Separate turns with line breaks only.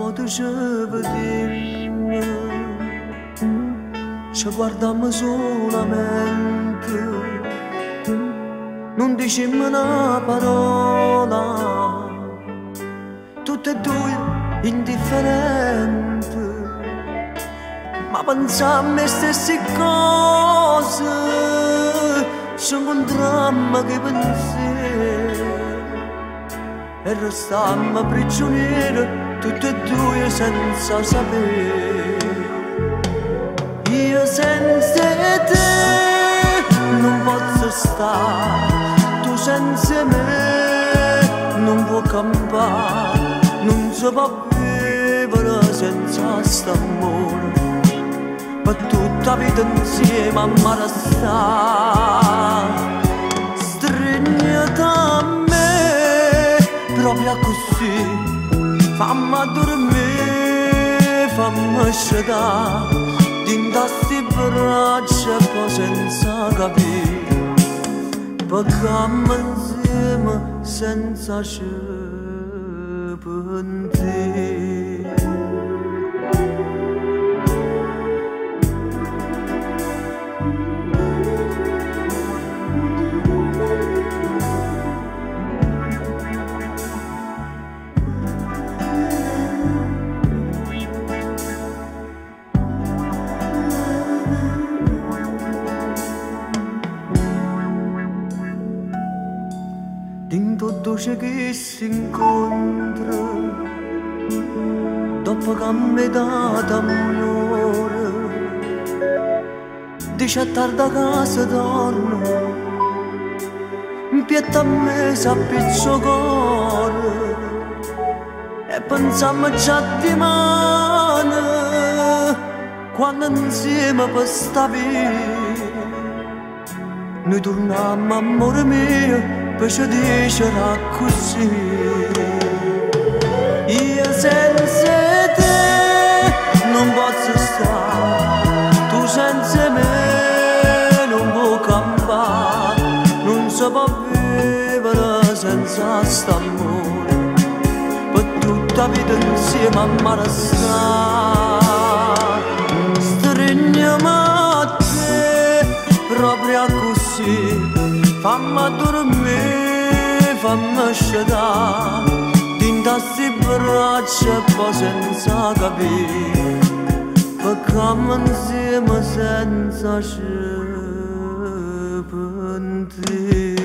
foto ci vedemmo, ci guardammo solamente, non dicemmo una parola, tutte e due indifferenti, ma pensammo le stesse cose, ci incontrammo che pensieri e restammo prigionieri tutte e due senza sapere. Io senza te non posso stare, tu senza me non puoi campare, non si può vivere senza st'amore, per tutta vita insieme a me restare. Stringiti a me proprio così, fammi dormire, fammi scedere dintre sti braccia e poi senza capire, pecammo insieme senza ci pentire. In tutto ciò che si incontra, dopo che mi dato amore, dice a tarda casa torno, in pietta a me s'appiccio cuore, e pensammo già di mano, quando insieme per sta vita, noi tornammo amore mio, poi ci dicerà così. Io senza te non posso stare, tu senza me non puoi campare, non si può vivere senza st'amore, per tutta vita insieme a me restare. Stringiamo a te proprio così, fammi dormire, fammi scedere dintre sti braccia e poi senza capire, pecammo insieme senza ci pentire.